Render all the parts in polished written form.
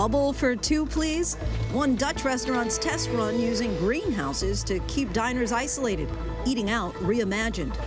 bubble for two, please? One Dutch restaurant's test run using greenhouses to keep diners isolated. Eating out reimagined.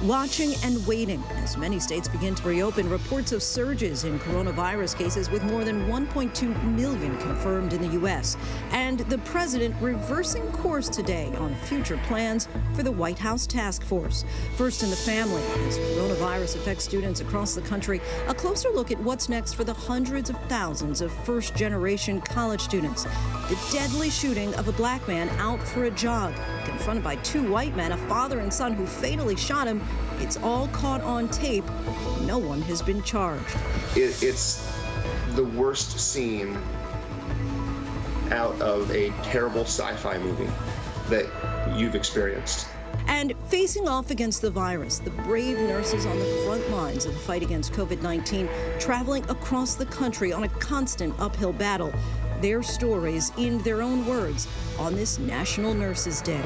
Watching and waiting as many states begin to reopen. Reports of surges in coronavirus cases with more than 1.2 million confirmed in the U.S. And the president reversing course today on future plans for the White House task force. First in the family, as coronavirus affects students across the country, a closer look at what's next for the hundreds of thousands of first-generation college students. The deadly shooting of a black man out for a jog. Confronted by two white men, a father and son who fatally shot him. It's all caught on tape. No one has been charged. It's the worst scene out of a terrible sci-fi movie that you've experienced. And facing off against the virus, the brave nurses on the front lines of the fight against COVID-19, traveling across the country on a constant uphill battle. Their stories in their own words on this National Nurses Day.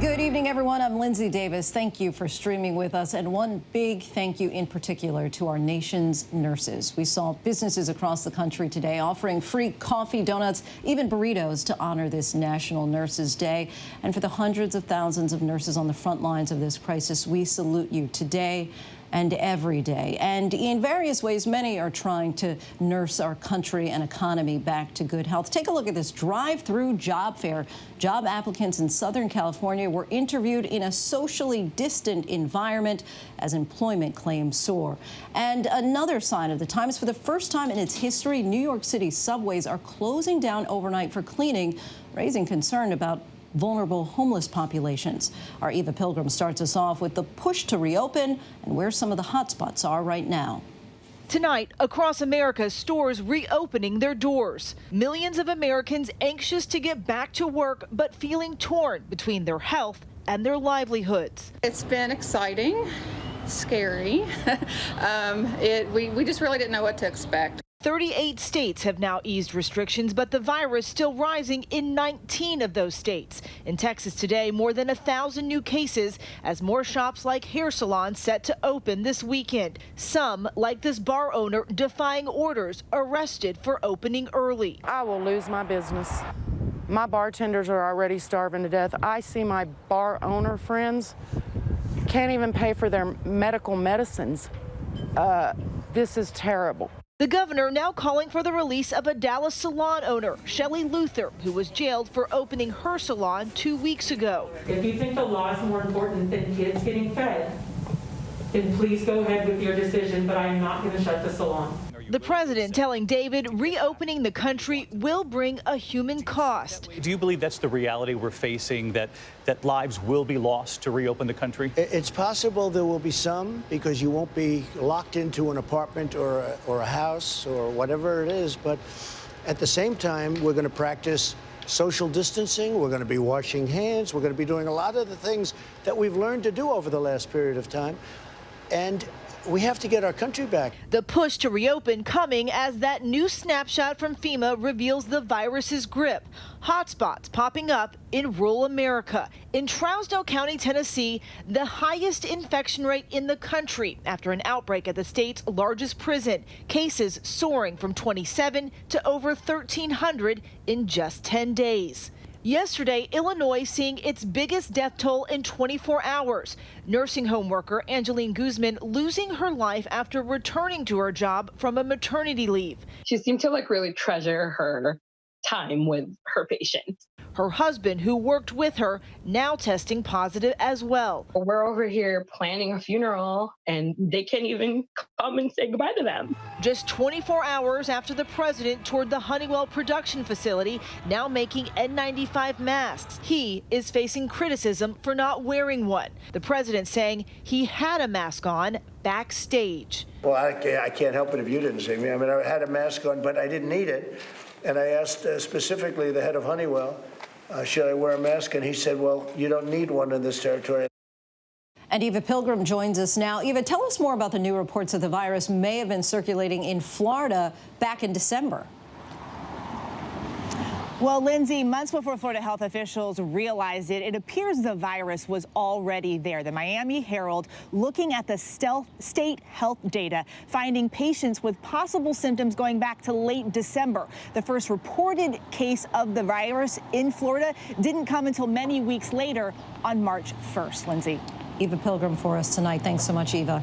Good evening, everyone. I'm Lindsay Davis. Thank you for streaming with us. And one big thank you in particular to our nation's nurses. We saw businesses across the country today offering free coffee, donuts, even burritos to honor this National Nurses Day. And for the hundreds of thousands of nurses on the front lines of this crisis, we salute you today and every day. And in various ways, many are trying to nurse our country and economy back to good health. Take a look at this drive-through job fair. Job applicants in Southern California were interviewed in a socially distant environment as employment claims soar. And another sign of the times, for the first time in its history, New York City subways are closing down overnight for cleaning, raising concern about vulnerable homeless populations. Our Eva Pilgrim starts us off with the push to reopen and where some of the hotspots are right now. Tonight, across America, stores reopening their doors. Millions of Americans anxious to get back to work, but feeling torn between their health and their livelihoods. It's been exciting, scary. We just really didn't know what to expect. 38 states have now eased restrictions, but the virus still rising in 19 of those states. In Texas today, more than 1,000 new cases as more shops like hair salons set to open this weekend. Some, like this bar owner, defying orders, arrested for opening early. I will lose my business. My bartenders are already starving to death. I see my bar owner friends can't even pay for their medical medicines. This is terrible. The governor now calling for the release of a Dallas salon owner, Shelley Luther, who was jailed for opening her salon 2 weeks ago. If you think the law is more important than kids getting fed, then please go ahead with your decision, but I am not going to shut the salon. The president telling David reopening the country will bring a human cost. Do you believe that's the reality we're facing, that lives will be lost to reopen the country? It's possible there will be some, because you won't be locked into an apartment or a house or whatever it is. But at the same time, we're going to practice social distancing. We're going to be washing hands. We're going to be doing a lot of the things that we've learned to do over the last period of time. And we have to get our country back. The push to reopen coming as that new snapshot from FEMA reveals the virus's grip. Hotspots popping up in rural America. In Trousdale County, Tennessee, the highest infection rate in the country after an outbreak at the state's largest prison. Cases soaring from 27 to over 1,300 in just 10 days. Yesterday, Illinois seeing its biggest death toll in 24 hours. Nursing home worker Angeline Guzman losing her life after returning to her job from a maternity leave. She seemed to really treasure her time with her patients. Her husband, who worked with her, now testing positive as well. We're over here planning a funeral and they can't even come and say goodbye to them. Just 24 hours after the president toured the Honeywell production facility, now making N95 masks. He is facing criticism for not wearing one. The president saying he had a mask on backstage. Well, I can't help it if you didn't see me. I mean, I had a mask on, but I didn't need it. And I asked specifically the head of Honeywell, should I wear a mask? And he said, well, you don't need one in this territory. And Eva Pilgrim joins us now. Eva, tell us more about the new reports that the virus may have been circulating in Florida back in December. Well, Lindsay, months before Florida health officials realized it appears the virus was already there. The Miami Herald looking at the state health data, finding patients with possible symptoms going back to late December. The first reported case of the virus in Florida didn't come until many weeks later on March 1st. Lindsay. Eva Pilgrim for us tonight. Thanks so much, Eva.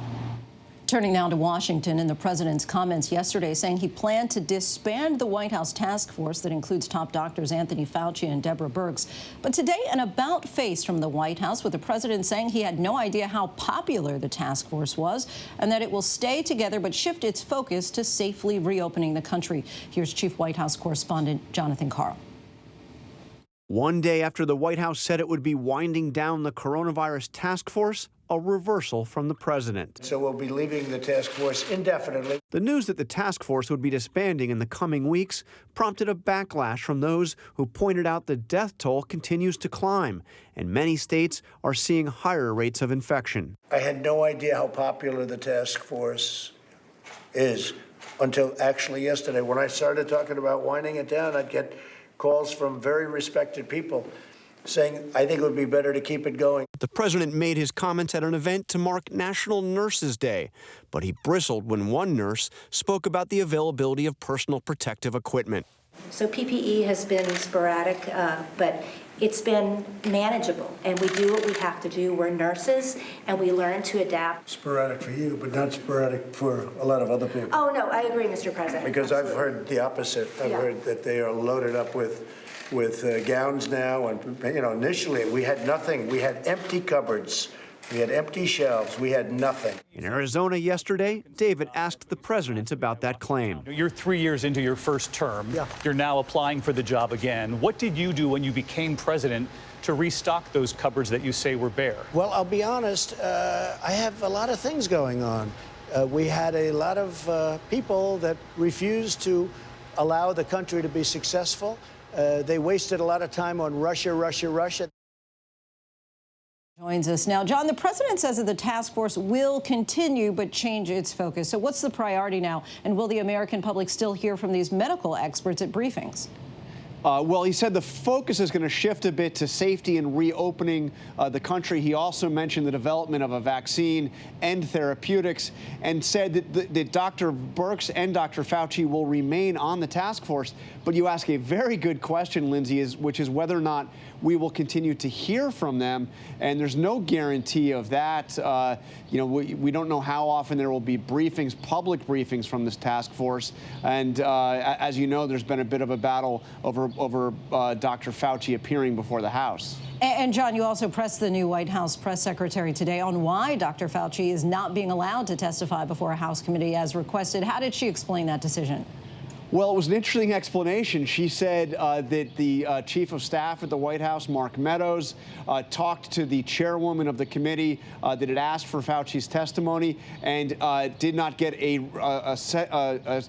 Turning now to Washington and the president's comments yesterday saying he planned to disband the White House task force that includes top doctors Anthony Fauci and Deborah Birx. But today, an about face from the White House with the president saying he had no idea how popular the task force was and that it will stay together but shift its focus to safely reopening the country. Here's Chief White House correspondent Jonathan Karl. One day after the White House said it would be winding down the coronavirus task force, a reversal from the president. So we'll be leaving the task force indefinitely. The news that the task force would be disbanding in the coming weeks prompted a backlash from those who pointed out the death toll continues to climb, and many states are seeing higher rates of infection. I had no idea how popular the task force is until actually yesterday. When I started talking about winding it down, I'd get calls from very respected people saying, I think it would be better to keep it going. The president made his comments at an event to mark National Nurses Day, but he bristled when one nurse spoke about the availability of personal protective equipment. So PPE has been sporadic, but it's been manageable, and we do what we have to do. We're nurses, and we learn to adapt. Sporadic for you, but not sporadic for a lot of other people. Oh, no, I agree, Mr. President. Because Absolutely. I've heard the opposite. I've heard that they are loaded up with gowns now, and initially we had nothing. We had empty cupboards, we had empty shelves, we had nothing. In Arizona yesterday, David asked the president about that claim. You're 3 years into your first term. Yeah. You're now applying for the job again. What did you do when you became president to restock those cupboards that you say were bare? Well, I'll be honest, I have a lot of things going on. We had a lot of people that refused to allow the country to be successful. They wasted a lot of time on Russia. Joins us now. John, the president says that the task force will continue but change its focus. So what's the priority now? And will the American public still hear from these medical experts at briefings? Well, he said the focus is going to shift a bit to safety and reopening the country. He also mentioned the development of a vaccine and therapeutics and said that Dr. Birx and Dr. Fauci will remain on the task force. But you ask a very good question, Lindsay, which is whether or not we will continue to hear from them. And there's no guarantee of that. We don't know how often there will be briefings, public briefings from this task force. And as you know, there's been a bit of a battle over Dr. Fauci appearing before the House. And John, you also pressed the new White House press secretary today on why Dr. Fauci is not being allowed to testify before a House committee as requested. How did she explain that decision? Well, it was an interesting explanation. She said that the chief of staff at the White House, Mark Meadows, talked to the chairwoman of the committee that had asked for Fauci's testimony and did not get a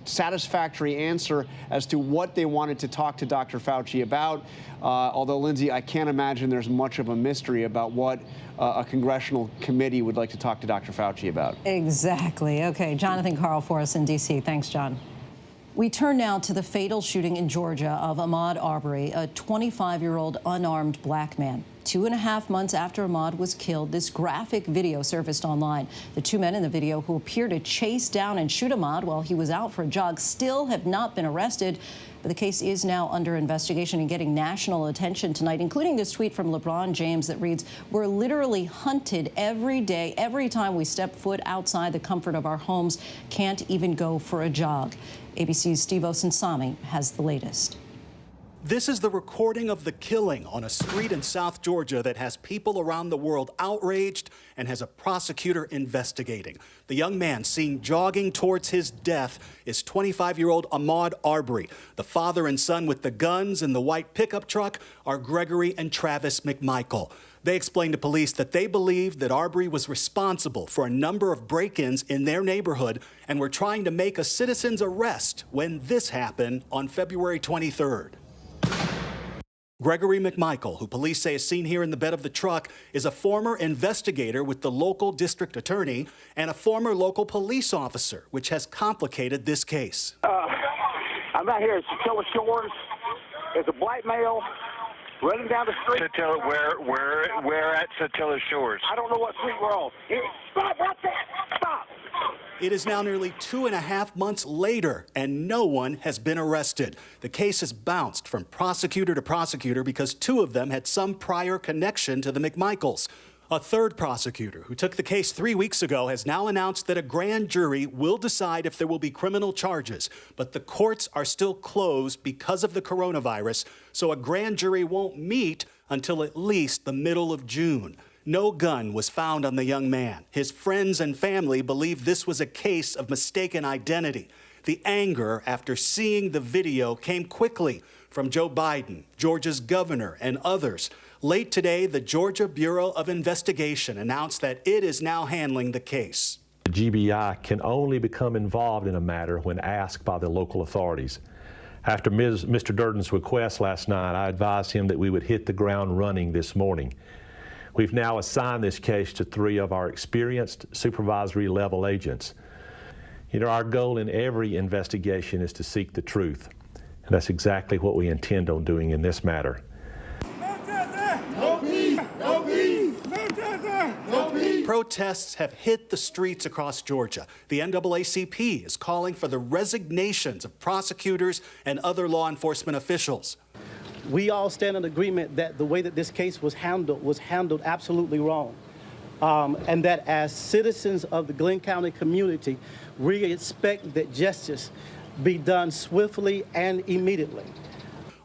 satisfactory answer as to what they wanted to talk to Dr. Fauci about. Although, Lindsay, I can't imagine there's much of a mystery about what a congressional committee would like to talk to Dr. Fauci about. Exactly. Okay, Jonathan Karl for us in D.C. Thanks, John. We turn now to the fatal shooting in Georgia of Ahmaud Arbery, a 25-year-old unarmed black man. 2.5 months after Ahmaud was killed, this graphic video surfaced online. The two men in the video who appear to chase down and shoot Ahmaud while he was out for a jog still have not been arrested. But the case is now under investigation and getting national attention tonight, including this tweet from LeBron James that reads, "We're literally hunted every day, every time we step foot outside the comfort of our homes, can't even go for a jog." ABC's Steve Osunsami has the latest. This is the recording of the killing on a street in South Georgia that has people around the world outraged and has a prosecutor investigating. The young man seen jogging towards his death is 25-year-old Ahmaud Arbery. The father and son with the guns in the white pickup truck are Gregory and Travis McMichael. They explained to police that they believed that Arbery was responsible for a number of break-ins in their neighborhood and were trying to make a citizen's arrest when this happened on February 23rd. Gregory McMichael, who police say is seen here in the bed of the truck, is a former investigator with the local district attorney and a former local police officer, which has complicated this case. I'm out here at Secure Shores, There's a black male running down the street. Satilla, where at Satilla Shores? I don't know what street we're on. Stop right there! Stop! It is now nearly 2.5 months later, and no one has been arrested. The case has bounced from prosecutor to prosecutor because 2 of them had some prior connection to the McMichaels. A third prosecutor who took the case 3 weeks ago has now announced that a grand jury will decide if there will be criminal charges, but the courts are still closed because of the coronavirus, so a grand jury won't meet until at least the middle of June. No gun was found on the young man. His friends and family believe this was a case of mistaken identity. The anger after seeing the video came quickly from Joe Biden, Georgia's governor, and others. Late today, the Georgia Bureau of Investigation announced that it is now handling the case. The GBI can only become involved in a matter when asked by the local authorities. After Mr. Durden's request last night, I advised him that we would hit the ground running this morning. We've now assigned this case to 3 of our experienced supervisory level agents. You know, our goal in every investigation is to seek the truth, and that's exactly what we intend on doing in this matter. Protests have hit the streets across Georgia. The NAACP is calling for the resignations of prosecutors and other law enforcement officials. We all stand in agreement that the way that this case was handled absolutely wrong. And that as citizens of the Glenn County community, we expect that justice be done swiftly and immediately.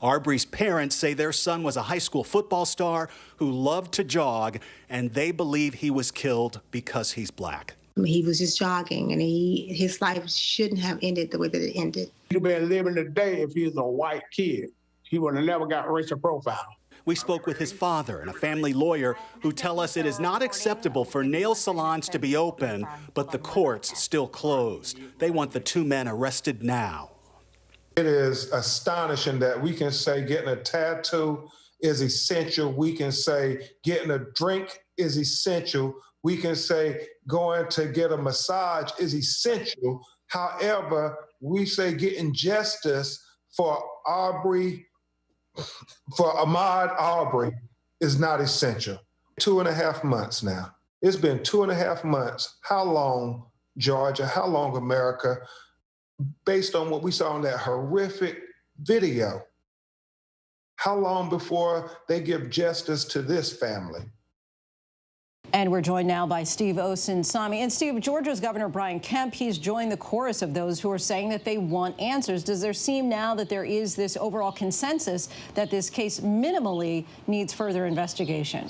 Arbery's parents say their son was a high school football star who loved to jog, and they believe he was killed because he's black. He was just jogging, and his life shouldn't have ended the way that it ended. He'd have been living today if he was a white kid. He would have never got racial profile. We spoke with his father and a family lawyer who tell us it is not acceptable for nail salons to be open, but the courts still closed. They want the 2 men arrested now. It is astonishing that we can say getting a tattoo is essential. We can say getting a drink is essential. We can say going to get a massage is essential. However, we say getting justice for Ahmaud Arbery is not essential. 2.5 months now. It's been 2.5 months. How long, Georgia? How long, America? Based on what we saw in that horrific video, how long before they give justice to this family? And we're joined now by Steve Osunsami. And Steve, Georgia's Governor Brian Kemp, he's joined the chorus of those who are saying that they want answers. Does there seem now that there is this overall consensus that this case minimally needs further investigation?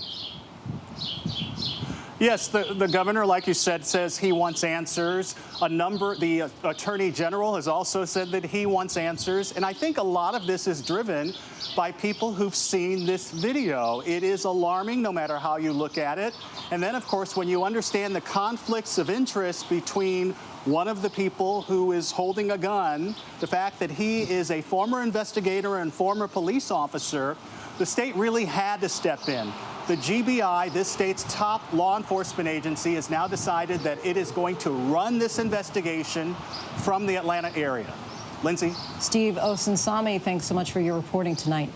Yes, the governor, like you said, says he wants answers. The attorney general has also said that he wants answers. And I think a lot of this is driven by people who've seen this video. It is alarming no matter how you look at it. And then, of course, when you understand the conflicts of interest between one of the people who is holding a gun, the fact that he is a former investigator and former police officer, the state really had to step in. The GBI, this state's top law enforcement agency, has now decided that it is going to run this investigation from the Atlanta area. Lindsay? Steve Osunsami, thanks so much for your reporting tonight.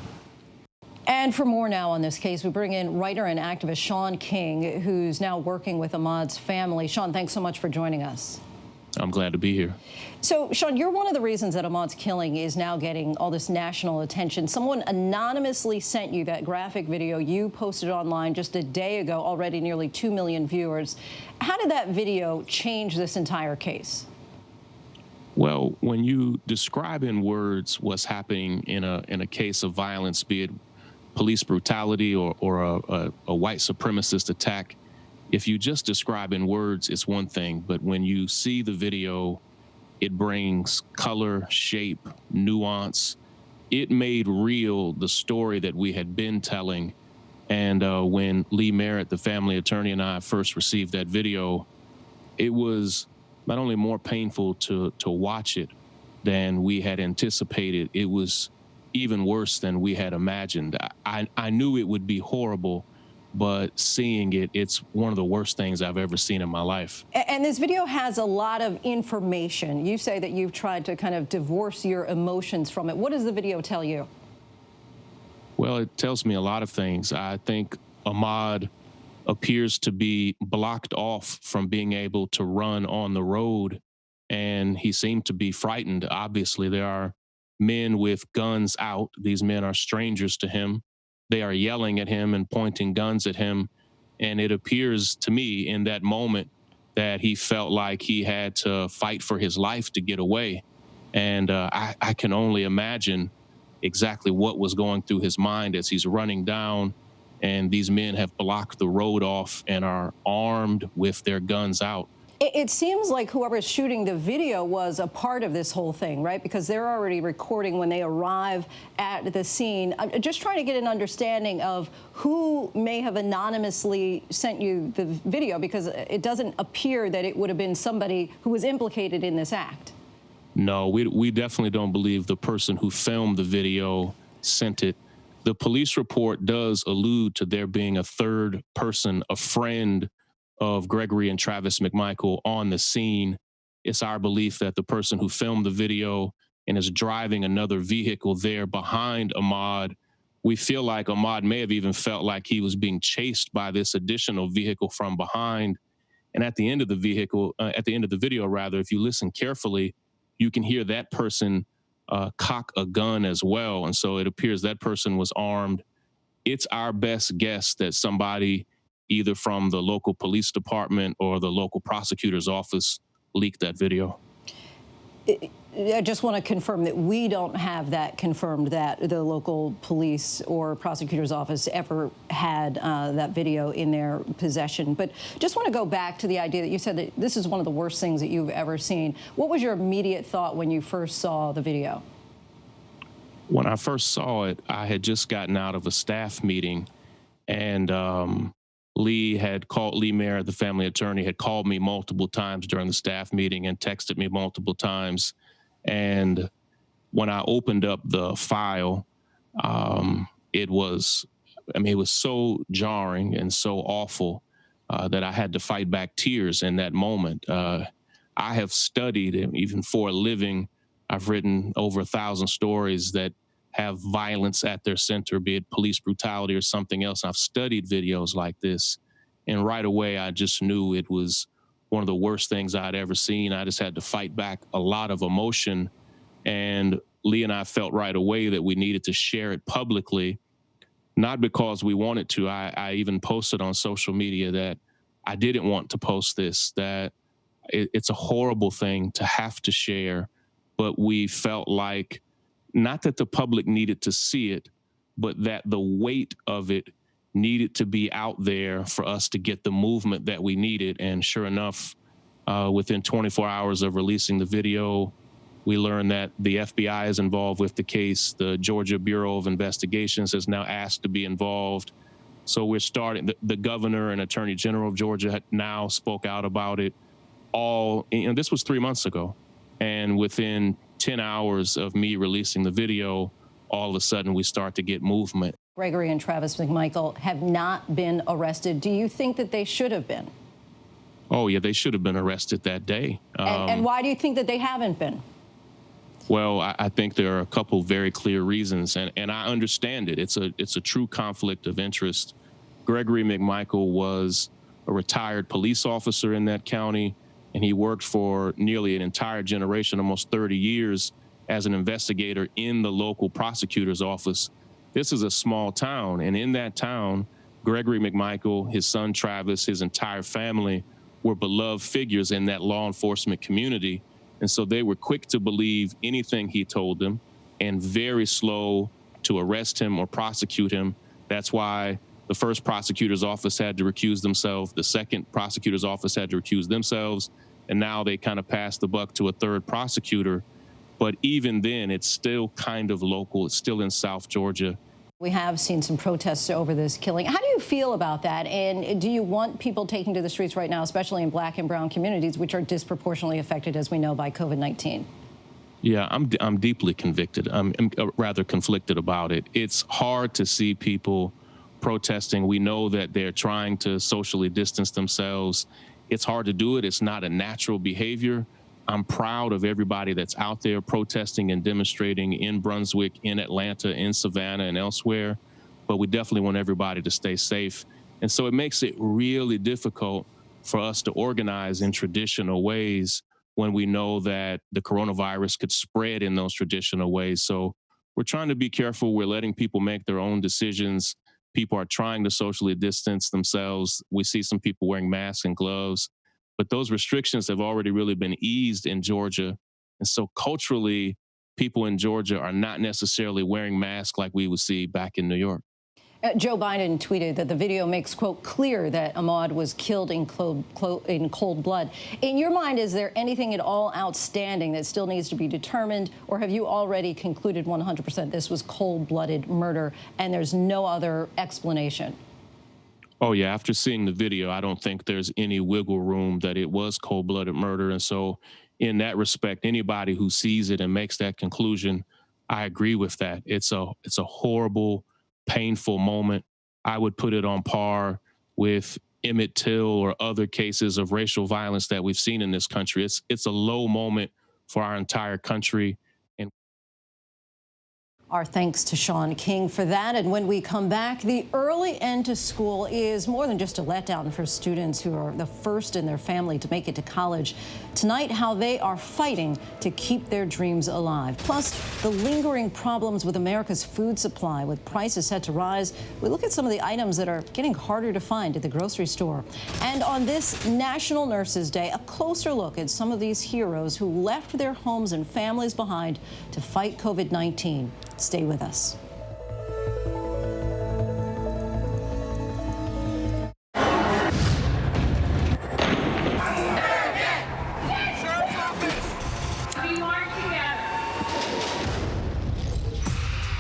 And for more now on this case, we bring in writer and activist Sean King, who's now working with Ahmaud's family. Sean, thanks so much for joining us. I'm glad to be here. So, Sean, you're one of the reasons that Ahmaud's killing is now getting all this national attention. Someone anonymously sent you that graphic video you posted online just a day ago, already nearly 2 million viewers. How did that video change this entire case? Well, when you describe in words what's happening in a case of violence, be it police brutality or a white supremacist attack, if you just describe in words, it's one thing, but when you see the video, it brings color, shape, nuance. It made real the story that we had been telling. And when Lee Merritt, the family attorney, and I first received that video, it was not only more painful to watch it than we had anticipated, it was even worse than we had imagined. I knew it would be horrible, but seeing it, it's one of the worst things I've ever seen in my life. And this video has a lot of information. You say that you've tried to kind of divorce your emotions from it. What does the video tell you? Well, it tells me a lot of things. I think Ahmaud appears to be blocked off from being able to run on the road, and he seemed to be frightened. Obviously, there are men with guns out. These men are strangers to him. They are yelling at him and pointing guns at him. And it appears to me in that moment that he felt like he had to fight for his life to get away. And I can only imagine exactly what was going through his mind as he's running down, and these men have blocked the road off and are armed with their guns out. It seems like whoever's shooting the video was a part of this whole thing, right? Because they're already recording when they arrive at the scene. I'm just trying to get an understanding of who may have anonymously sent you the video, because it doesn't appear that it would have been somebody who was implicated in this act. No, we definitely don't believe the person who filmed the video sent it. The police report does allude to there being a third person, a friend of Gregory and Travis McMichael on the scene. It's our belief that the person who filmed the video and is driving another vehicle there behind Ahmaud, we feel like Ahmaud may have even felt like he was being chased by this additional vehicle from behind. And at the end of the video, rather, if you listen carefully, you can hear that person cock a gun as well. And so it appears that person was armed. It's our best guess that somebody either from the local police department or the local prosecutor's office leaked that video. I just want to confirm that we don't have that confirmed, that the local police or prosecutor's office ever had that video in their possession. But just want to go back to the idea that you said that this is one of the worst things that you've ever seen. What was your immediate thought when you first saw the video? When I first saw it, I had just gotten out of a staff meeting, and Lee Mayer, the family attorney, had called me multiple times during the staff meeting and texted me multiple times. And when I opened up the file, it was so jarring and so awful that I had to fight back tears in that moment. I have studied, even for a living, I've written over 1,000 stories that have violence at their center, be it police brutality or something else. I've studied videos like this, and right away I just knew it was one of the worst things I'd ever seen. I just had to fight back a lot of emotion, and Lee and I felt right away that we needed to share it publicly, not because we wanted to. I even posted on social media that I didn't want to post this, that it's a horrible thing to have to share, but we felt like not that the public needed to see it, but that the weight of it needed to be out there for us to get the movement that we needed. And sure enough, within 24 hours of releasing the video, we learned that the FBI is involved with the case. The Georgia Bureau of Investigations has now asked to be involved. So we're starting, the governor and attorney general of Georgia now spoke out about it this was 3 months ago. And within 10 hours of me releasing the video, all of a sudden we start to get movement. Gregory and Travis McMichael have not been arrested. Do you think that they should have been? Oh, yeah, they should have been arrested that day. And why do you think that they haven't been? Well, I think there are a couple very clear reasons, and I understand it. It's a true conflict of interest. Gregory McMichael was a retired police officer in that county, and he worked for nearly an entire generation, almost 30 years, as an investigator in the local prosecutor's office. This is a small town, and in that town, Gregory McMichael, his son Travis, his entire family were beloved figures in that law enforcement community. And so they were quick to believe anything he told them and very slow to arrest him or prosecute him. That's why the first prosecutor's office had to recuse themselves. The second prosecutor's office had to recuse themselves. And now they kind of passed the buck to a third prosecutor. But even then, it's still kind of local. It's still in South Georgia. We have seen some protests over this killing. How do you feel about that? And do you want people taking to the streets right now, especially in Black and brown communities, which are disproportionately affected, as we know, by COVID-19? Yeah, I'm deeply convicted. I'm rather conflicted about it. It's hard to see people protesting. We know that they're trying to socially distance themselves. It's hard to do it. It's not a natural behavior. I'm proud of everybody that's out there protesting and demonstrating in Brunswick, in Atlanta, in Savannah, and elsewhere. but we definitely want everybody to stay safe. And so it makes it really difficult for us to organize in traditional ways when we know that the coronavirus could spread in those traditional ways. So we're trying to be careful. We're letting people make their own decisions. People are trying to socially distance themselves. We see some people wearing masks and gloves, but those restrictions have already really been eased in Georgia. And so culturally, people in Georgia are not necessarily wearing masks like we would see back in New York. Joe Biden tweeted that the video makes, quote, clear that Ahmaud was killed in cold blood. In your mind, is there anything at all outstanding that still needs to be determined, or have you already concluded 100% this was cold-blooded murder and there's no other explanation? Oh, yeah. After seeing the video, I don't think there's any wiggle room that it was cold-blooded murder. And so in that respect, anybody who sees it and makes that conclusion, I agree with that. It's a horrible, painful moment. I would put it on par with Emmett Till or other cases of racial violence that we've seen in this country. It's a low moment for our entire country. And our thanks to Sean King for that. And when we come back, the early end to school is more than just a letdown for students who are the first in their family to make it to college. Tonight, how they are fighting to keep their dreams alive. Plus, the lingering problems with America's food supply. With prices set to rise, we look at some of the items that are getting harder to find at the grocery store. And on this National Nurses Day, a closer look at some of these heroes who left their homes and families behind to fight COVID-19. Stay with us.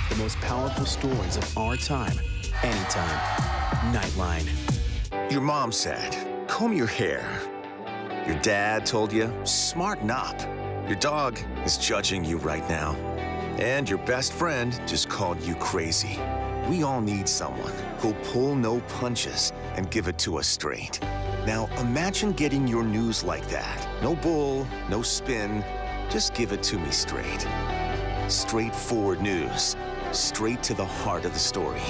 The most powerful stories of our time, anytime. Nightline. Your mom said, comb your hair. Your dad told you, smarten up. Your dog is judging you right now. And your best friend just called you crazy. We all need someone who'll pull no punches and give it to us straight. Now imagine getting your news like that. No bull, no spin, just give it to me straight. Straightforward news, straight to the heart of the story.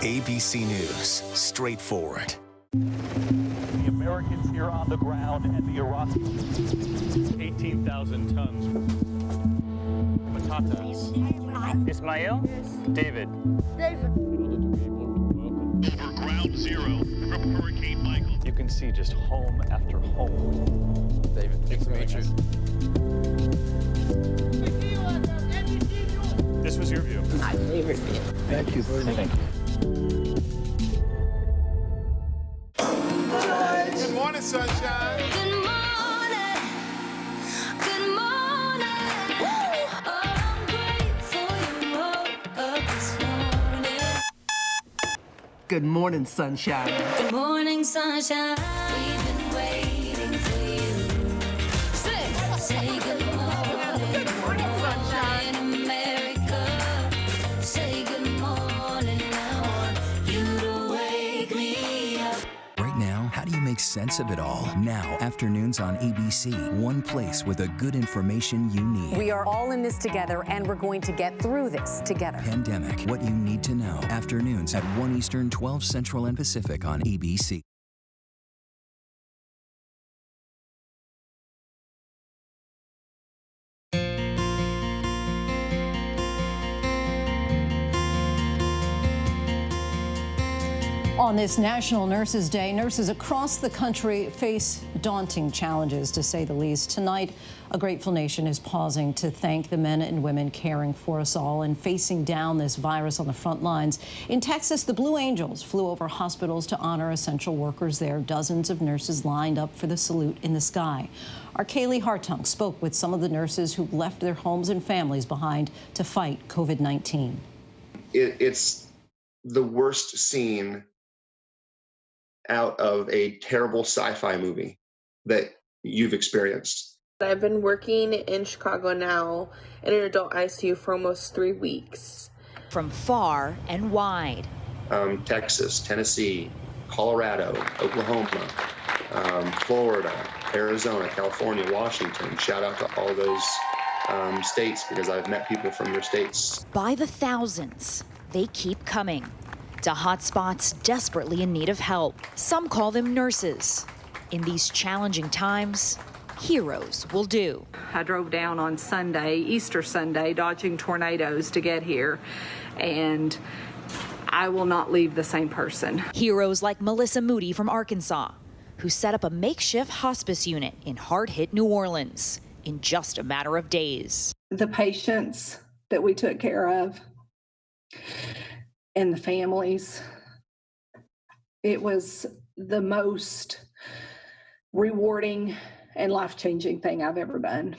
ABC News, straightforward. The Americans here on the ground and the Iraqis. 18,000 tons. Ismail? David. Over ground zero from Hurricane Michael. You can see just home after home. David, nice to meet you. This was your view. My favorite view. Thank you very much. Thank you. Good morning, sunshine. Good morning. Good morning. I'm grateful you woke up this morning. Good morning, sunshine. Good morning, sunshine. We've been waiting for you. Say good morning. Good morning, sunshine. In America. Say good morning. I want you to wake me up. Right now, how do you make sense of it all? Now, afternoons on ABC, one place with the good information you need. We are all in this together, and we're going to get through this together. Pandemic, what you need to know. Afternoons at 1 Eastern, 12 Central and Pacific on ABC. On this National Nurses Day, nurses across the country face daunting challenges, to say the least. Tonight, a grateful nation is pausing to thank the men and women caring for us all and facing down this virus on the front lines. In Texas, the Blue Angels flew over hospitals to honor essential workers there. Dozens of nurses lined up for the salute in the sky. Our Kaylee Hartung spoke with some of the nurses who left their homes and families behind to fight COVID-19. It's the worst scene out of a terrible sci-fi movie that you've experienced. I've been working in Chicago now in an adult ICU for almost 3 weeks. From far and wide. Texas, Tennessee, Colorado, Oklahoma, Florida, Arizona, California, Washington. Shout out to all those states because I've met people from your states. By the thousands, they keep coming. to hotspots desperately in need of help. Some call them nurses. In these challenging times, heroes will do. I drove down on Sunday, Easter Sunday, dodging tornadoes to get here, and I will not leave the same person. Heroes like Melissa Moody from Arkansas, who set up a makeshift hospice unit in hard-hit New Orleans in just a matter of days. The patients that we took care of and the families, it was the most rewarding and life-changing thing I've ever done.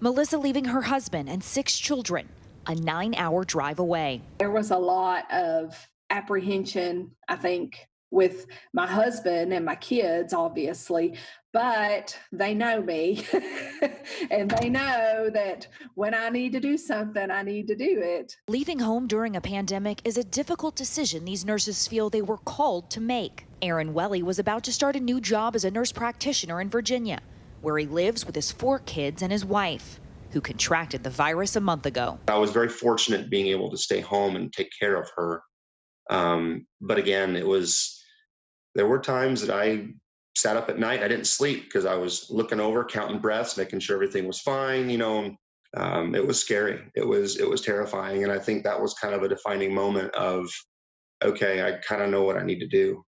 Melissa leaving her husband and 6 children a 9-hour drive away. There was a lot of apprehension, I think, with my husband and my kids, obviously, but they know me and they know that when I need to do something, I need to do it. Leaving home during a pandemic is a difficult decision these nurses feel they were called to make. Aaron Welly was about to start a new job as a nurse practitioner in Virginia, where he lives with his 4 kids and his wife, who contracted the virus a month ago. I was very fortunate being able to stay home and take care of her. But again, there were times that I sat up at night. I didn't sleep because I was looking over, counting breaths, making sure everything was fine. It was scary. It was terrifying. And I think that was kind of a defining moment of, okay, I kind of know what I need to do.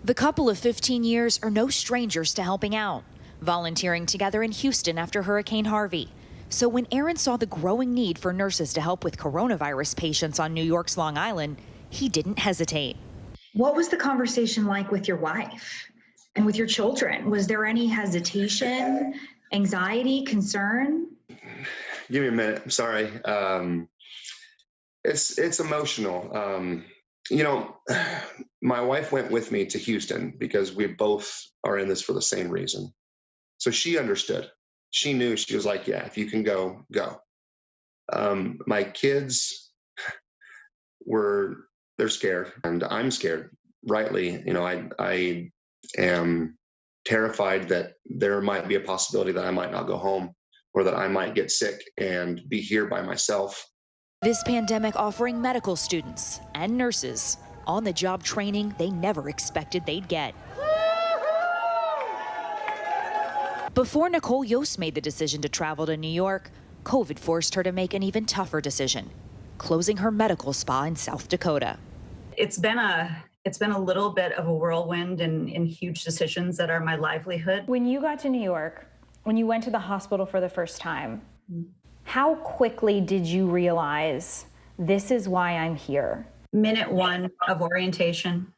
The couple of 15 years are no strangers to helping out, volunteering together in Houston after Hurricane Harvey. So when Aaron saw the growing need for nurses to help with coronavirus patients on New York's Long Island, he didn't hesitate. What was the conversation like with your wife and with your children? Was there any hesitation, anxiety, concern? Give me a minute. I'm sorry. It's emotional. My wife went with me to Houston because we both are in this for the same reason. So she understood. She knew. She was like, yeah, if you can go, go. My kids they're scared, and I'm scared, rightly. I am terrified that there might be a possibility that I might not go home, or that I might get sick and be here by myself. This pandemic offering medical students and nurses on-the-job training they never expected they'd get. Before Nicole Yost made the decision to travel to New York, COVID forced her to make an even tougher decision, closing her medical spa in South Dakota. It's been a little bit of a whirlwind in huge decisions that are my livelihood. When you got to New York, when you went to the hospital for the first time, how quickly did you realize this is why I'm here? Minute 1 of orientation,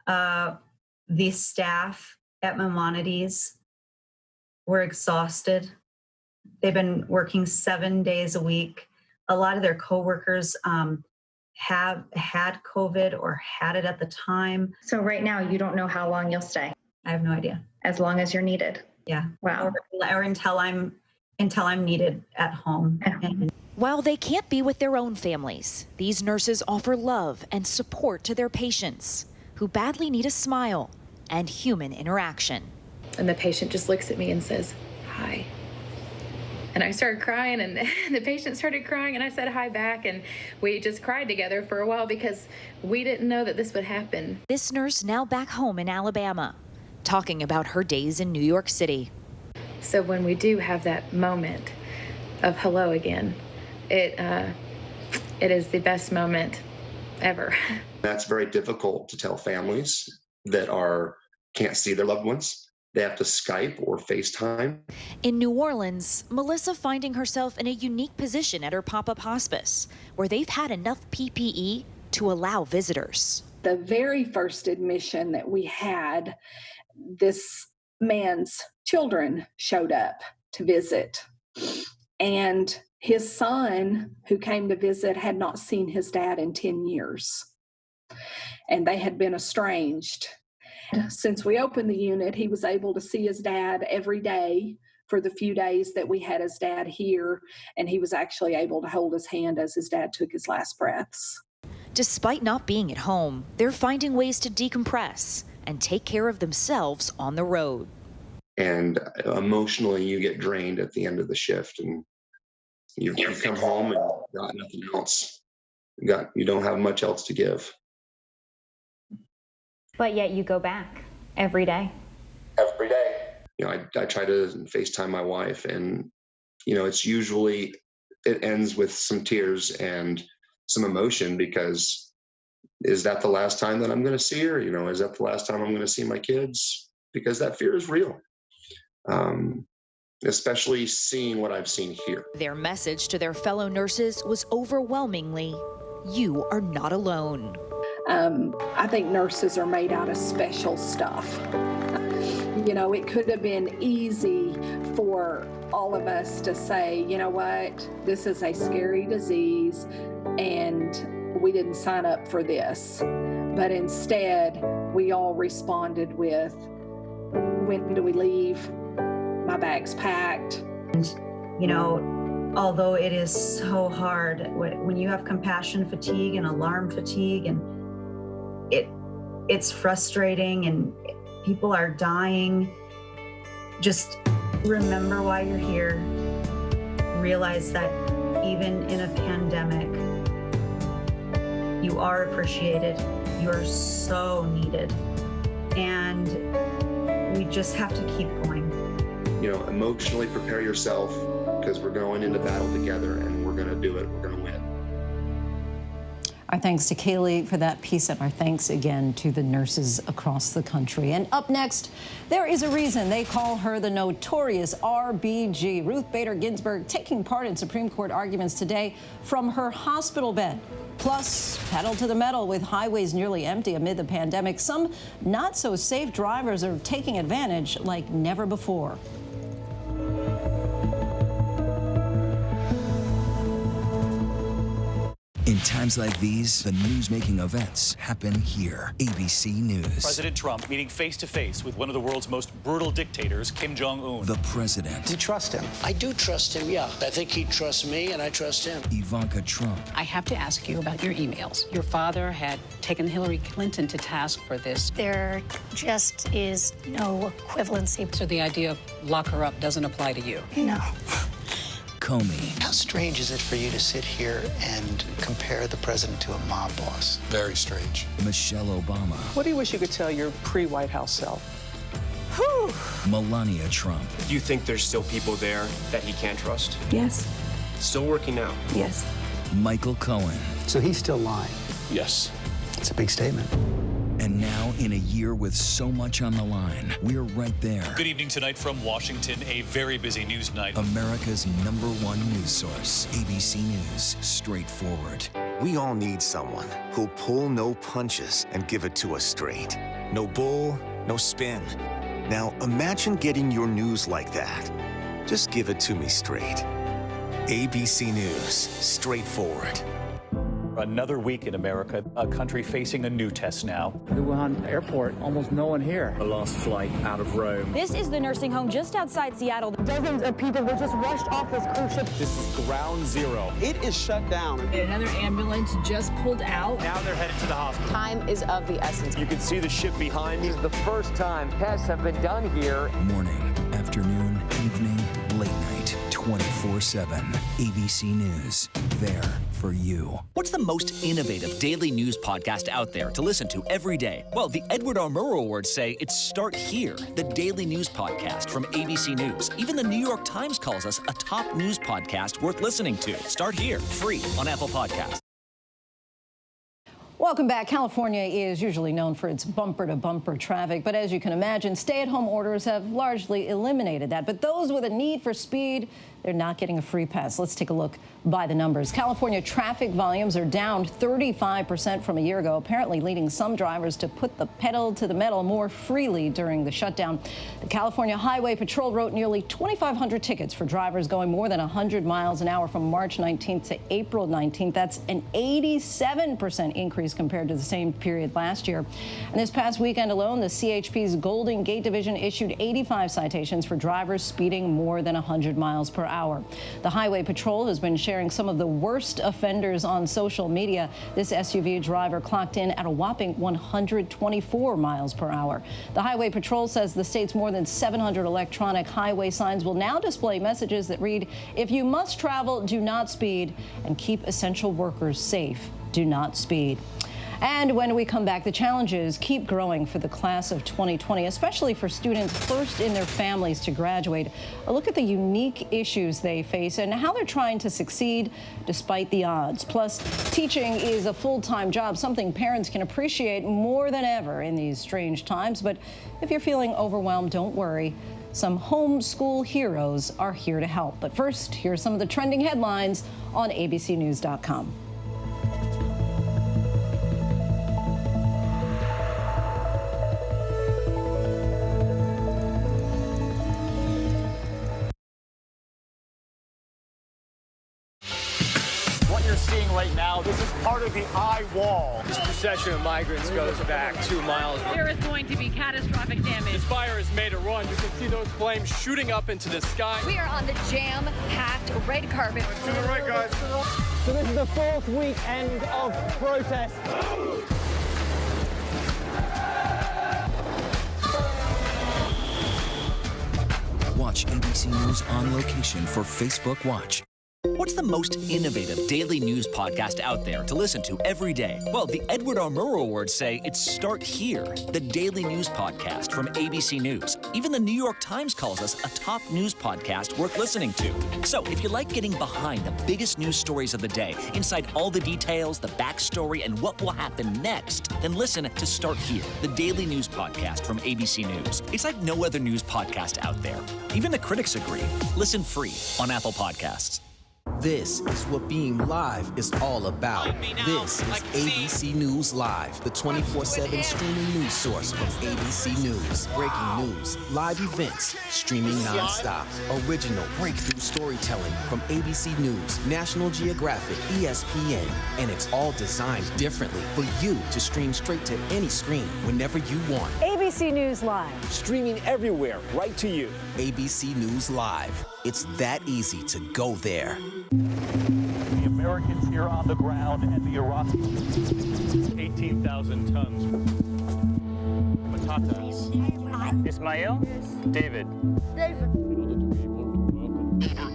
the staff at Maimonides were exhausted. They've been working 7 days a week. A lot of their coworkers have had COVID or had it at the time. So right now you don't know how long you'll stay? I have no idea. As long as you're needed? Yeah. Wow. Or until I'm needed at home. While they can't be with their own families, these nurses offer love and support to their patients who badly need a smile and human interaction. And the patient just looks at me and says, hi. And I started crying, and the patient started crying, and I said hi back, and we just cried together for a while because we didn't know that this would happen. This nurse now back home in Alabama, talking about her days in New York City. So when we do have that moment of hello again, it is the best moment ever. That's very difficult to tell families that can't see their loved ones. They have to Skype or FaceTime. In New Orleans, Melissa finding herself in a unique position at her pop-up hospice, where they've had enough PPE to allow visitors. The very first admission that we had, this man's children showed up to visit. And his son, who came to visit, had not seen his dad in 10 years. And they had been estranged. Since we opened the unit, he was able to see his dad every day for the few days that we had his dad here, and he was actually able to hold his hand as his dad took his last breaths. Despite not being at home, they're finding ways to decompress and take care of themselves on the road. And emotionally, you get drained at the end of the shift, and you come home and got nothing else. You don't have much else to give. But yet you go back every day. Every day. You know, I try to FaceTime my wife, and, you know, it ends with some tears and some emotion, because is that the last time that I'm going to see her? You know, is that the last time I'm going to see my kids? Because that fear is real. Especially seeing what I've seen here. Their message to their fellow nurses was overwhelmingly, you are not alone. I think nurses are made out of special stuff. You know, it could have been easy for all of us to say, you know what, this is a scary disease and we didn't sign up for this. But instead, we all responded with, when do we leave? My bag's packed. And, you know, although it is so hard, when you have compassion fatigue and alarm fatigue, and it's frustrating and people are dying, just remember why you're here. Realize that even in a pandemic, you are appreciated. You are so needed. And we just have to keep going. You know, emotionally prepare yourself, because we're going into battle together and we're going to do it. We're going to win. Our thanks to Kaylee for that piece, and our thanks again to the nurses across the country. And up next, there is a reason they call her the notorious RBG. Ruth Bader Ginsburg taking part in Supreme Court arguments today from her hospital bed. Plus, pedal to the metal with highways nearly empty amid the pandemic. Some not so safe drivers are taking advantage like never before. In times like these, the news-making events happen here. ABC News. President Trump meeting face-to-face with one of the world's most brutal dictators, Kim Jong-un. The president. You trust him? I do trust him, yeah. I think he trusts me, and I trust him. Ivanka Trump. I have to ask you about your emails. Your father had taken Hillary Clinton to task for this. There just is no equivalency. So the idea of lock her up doesn't apply to you? No. Comey. How strange is it for you to sit here and compare the president to a mob boss? Very strange. Michelle Obama. What do you wish you could tell your pre-White House self? Whew. Melania Trump. Do you think there's still people there that he can't trust? Yes. Still working now? Yes. Michael Cohen. So he's still lying? Yes. It's a big statement. And now, in a year with so much on the line, we're right there. Good evening tonight from Washington, a very busy news night. America's #1 news source, ABC News, straightforward. We all need someone who'll pull no punches and give it to us straight. No bull, no spin. Now imagine getting your news like that. Just give it to me straight. ABC News, straightforward. Another week in America, a country facing a new test now. The Wuhan airport, almost no one here. The last flight out of Rome. This is the nursing home just outside Seattle. Dozens of people were just rushed off this cruise ship. This is ground zero. It is shut down. Another ambulance just pulled out. Now they're headed to the hospital. Time is of the essence. You can see the ship behind me. This is the first time tests have been done here. Morning, afternoon, evening, late night, 24/7. ABC News, there for you. What's the most innovative daily news podcast out there to listen to every day? Well, the Edward R. Murrow Awards say it's Start Here, the daily news podcast from ABC News. Even the New York Times calls us a top news podcast worth listening to. Start Here, free on Apple Podcasts. Welcome back. California is usually known for its bumper-to-bumper traffic, but as you can imagine, stay-at-home orders have largely eliminated that. But those with a need for speed, they're not getting a free pass. Let's take a look by the numbers. California traffic volumes are down 35% from a year ago, apparently leading some drivers to put the pedal to the metal more freely during the shutdown. The California Highway Patrol wrote nearly 2,500 tickets for drivers going more than 100 miles an hour from March 19th to April 19th. That's an 87% increase compared to the same period last year. And this past weekend alone, the CHP's Golden Gate Division issued 85 citations for drivers speeding more than 100 miles per hour. The Highway Patrol has been sharing some of the worst offenders on social media. This SUV driver clocked in at a whopping 124 miles per hour. The Highway Patrol says the state's more than 700 electronic highway signs will now display messages that read, "If you must travel, do not speed, and keep essential workers safe. Do not speed." And when we come back, the challenges keep growing for the class of 2020, especially for students first in their families to graduate. A look at the unique issues they face and how they're trying to succeed despite the odds. Plus, teaching is a full-time job, something parents can appreciate more than ever in these strange times. But if you're feeling overwhelmed, don't worry. Some homeschool heroes are here to help. But first, here's some of the trending headlines on abcnews.com. What you're seeing right now, this is part of the eye wall. This procession of migrants goes back 2 miles. There is going to be catastrophic damage. This fire has made a run. You can see those flames shooting up into the sky. We are on the jam-packed red carpet. To the right, guys. So this is the 4th weekend of protest. Watch ABC News on location for Facebook Watch. What's the most innovative daily news podcast out there to listen to every day? Well, the Edward R. Murrow Awards say it's Start Here, the daily news podcast from ABC News. Even the New York Times calls us a top news podcast worth listening to. So if you like getting behind the biggest news stories of the day, inside all the details, the backstory, and what will happen next, then listen to Start Here, the daily news podcast from ABC News. It's like no other news podcast out there. Even the critics agree. Listen free on Apple Podcasts. This is what being live is all about. This is ABC News Live, the 24/7 streaming news source from ABC News. Breaking news, live events, streaming nonstop. Original breakthrough storytelling from ABC News, National Geographic, ESPN, and it's all designed differently for you to stream straight to any screen whenever you want. ABC News Live. Streaming everywhere, right to you. ABC News Live. It's that easy to go there. The Americans here on the ground and the Iraqis. 18,000 tons. Patatas. Ismail? David. Over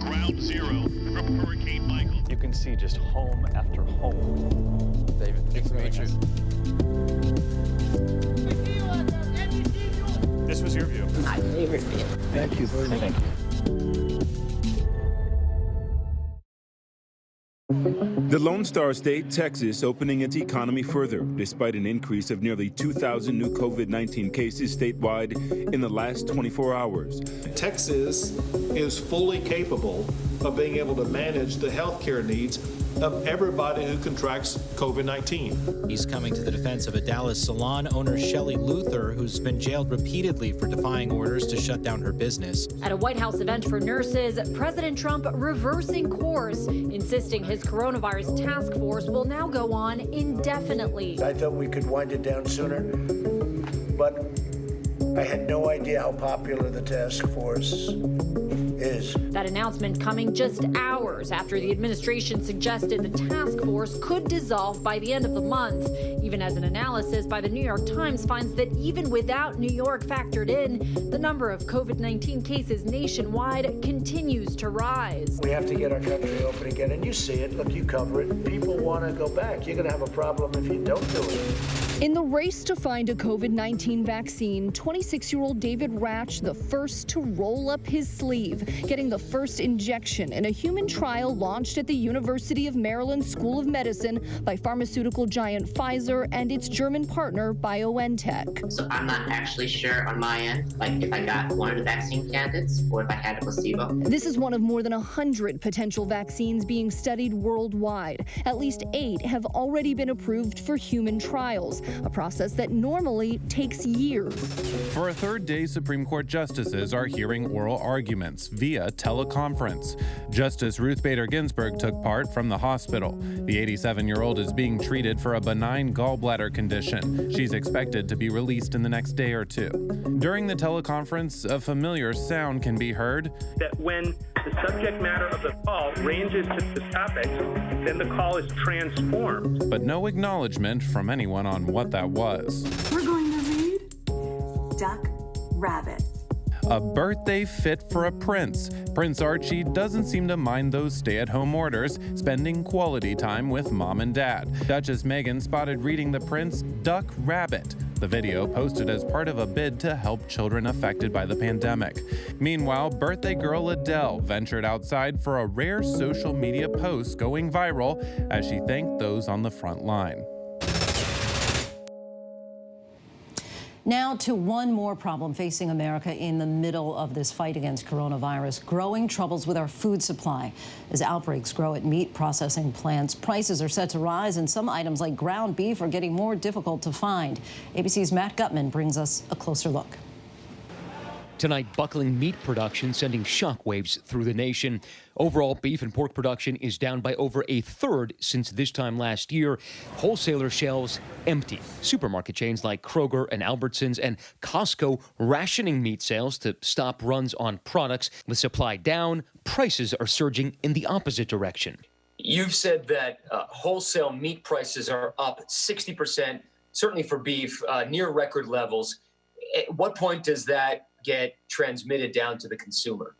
ground zero from Hurricane Michael. You can see just home after home. David, nice to meet you. This was your view. My favorite view. Thank you very much. Thank you. The Lone Star State, Texas, opening its economy further, despite an increase of nearly 2,000 new COVID-19 cases statewide in the last 24 hours. Texas is fully capable of being able to manage the healthcare needs of everybody who contracts COVID-19. He's coming to the defense of a Dallas salon owner, Shelley Luther, who's been jailed repeatedly for defying orders to shut down her business. At a White House event for nurses, President Trump reversing course, insisting his coronavirus task force will now go on indefinitely. I thought we could wind it down sooner, but I had no idea how popular the task force is. That announcement coming just hours after the administration suggested the task force could dissolve by the end of the month, even as an analysis by the New York Times finds that even without New York factored in, the number of COVID-19 cases nationwide continues to rise. We have to get our country open again, and you see it. Look, you cover it. People want to go back. You're going to have a problem if you don't do it. In the race to find a COVID-19 vaccine, 26-year-old David Ratch, the first to roll up his sleeve, getting the first injection in a human trial launched at the University of Maryland School of Medicine by pharmaceutical giant Pfizer and its German partner BioNTech. So I'm not actually sure on my end, like if I got one of the vaccine candidates or if I had a placebo. This is one of more than 100 potential vaccines being studied worldwide. At least 8 have already been approved for human trials, a process that normally takes years. For a third day, Supreme Court justices are hearing oral arguments via teleconference. Justice Ruth Bader Ginsburg took part from the hospital. The 87-year-old is being treated for a benign gallbladder condition. She's expected to be released in the next day or two. During the teleconference, a familiar sound can be heard. That when the subject matter of the call ranges to the topic, then the call is transformed. But no acknowledgement from anyone on what that was. We're going to read Duck Rabbit. A birthday fit for a prince. Prince Archie doesn't seem to mind those stay-at-home orders, spending quality time with mom and dad. Duchess Meghan spotted reading the prince Duck Rabbit. The video posted as part of a bid to help children affected by the pandemic. Meanwhile, birthday girl Adele ventured outside for a rare social media post going viral as she thanked those on the front line. Now to one more problem facing America in the middle of this fight against coronavirus: growing troubles with our food supply. As outbreaks grow at meat processing plants, prices are set to rise, and some items like ground beef are getting more difficult to find. ABC's Matt Gutman brings us a closer look. Tonight, buckling meat production sending shockwaves through the nation. Overall, beef and pork production is down by over a third since this time last year. Wholesaler shelves empty. Supermarket chains like Kroger and Albertsons and Costco rationing meat sales to stop runs on products. With supply down, prices are surging in the opposite direction. You've said that wholesale meat prices are up 60%, certainly for beef, near record levels. At what point does that get transmitted down to the consumer?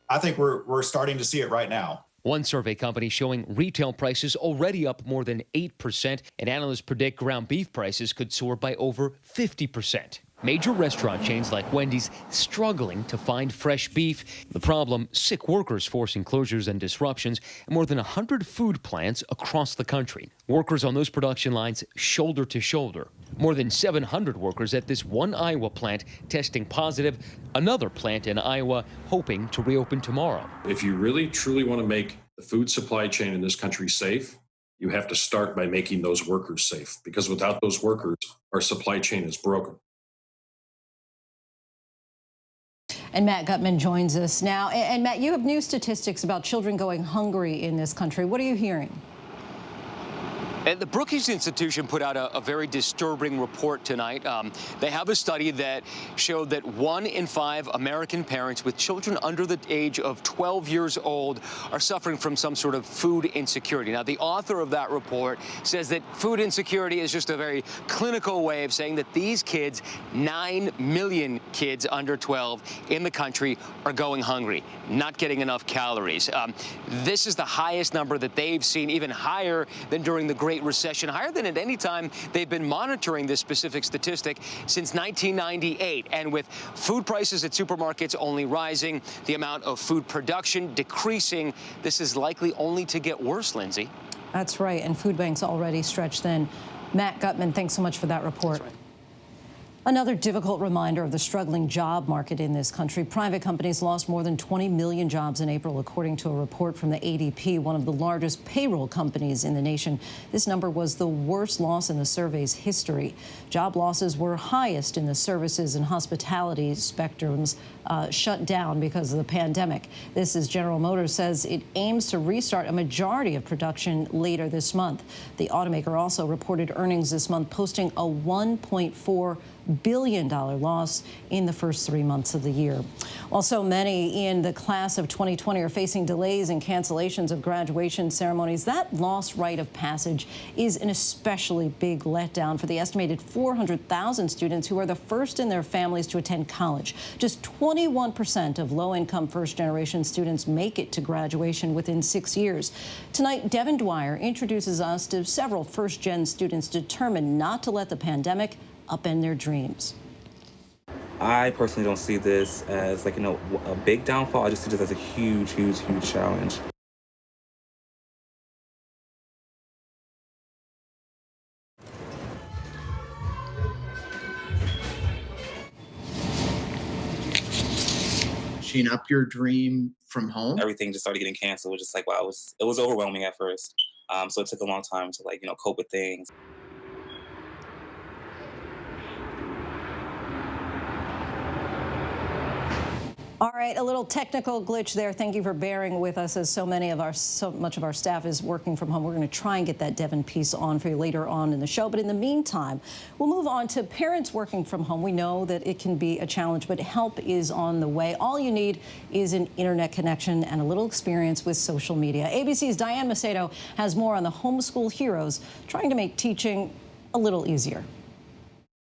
I think we're starting to see it right now. One survey company showing retail prices already up more than 8%, and analysts predict ground beef prices could soar by over 50%. Major restaurant chains like Wendy's struggling to find fresh beef. The problem, sick workers forcing closures and disruptions at more than 100 food plants across the country. Workers on those production lines shoulder to shoulder. More than 700 workers at this one Iowa plant testing positive. Another plant in Iowa hoping to reopen tomorrow. If you really truly want to make the food supply chain in this country safe, you have to start by making those workers safe, because without those workers, our supply chain is broken. And Matt Gutman joins us now. And Matt, you have new statistics about children going hungry in this country. What are you hearing? And the Brookings Institution put out a very disturbing report tonight. They have a study that showed that 1 in 5 American parents with children under the age of 12 years old are suffering from some sort of food insecurity. Now, the author of that report says that food insecurity is just a very clinical way of saying that these kids, 9 million kids under 12 in the country, are going hungry, not getting enough calories. This is the highest number that they've seen, even higher than during the Great Recession, higher than at any time they've been monitoring this specific statistic since 1998. And with food prices at supermarkets only rising, the amount of food production decreasing, this is likely only to get worse, Lindsay. That's right, and food banks already stretched thin. Matt Gutman, thanks so much for that report. Another difficult reminder of the struggling job market in this country. Private companies lost more than 20 million jobs in April, according to a report from the ADP, one of the largest payroll companies in the nation. This number was the worst loss in the survey's history. Job losses were highest in the services and hospitality spectrums, shut down because of the pandemic. This, as General Motors says, it aims to restart a majority of production later this month. The automaker also reported earnings this month, posting a $1.4 billion loss in the first 3 months of the year. While so many in the class of 2020 are facing delays and cancellations of graduation ceremonies, that lost rite of passage is an especially big letdown for the estimated 400,000 students who are the first in their families to attend college. Just 21% of low-income first-generation students make it to graduation within 6 years. Tonight, Devin Dwyer introduces us to several first-gen students determined not to let the pandemic upend their dreams. I personally don't see this as a big downfall. I just see this as a huge, huge, huge challenge. Finishing up your dream from home? Everything just started getting canceled. It was just like, wow, it was overwhelming at first. So it took a long time to cope with things. All right, a little technical glitch there. Thank you for bearing with us as so much of our staff is working from home. We're going to try and get that Devin piece on for you later on in the show. But in the meantime, we'll move on to parents working from home. We know that it can be a challenge, but help is on the way. All you need is an internet connection and a little experience with social media. ABC's Diane Macedo has more on the homeschool heroes trying to make teaching a little easier.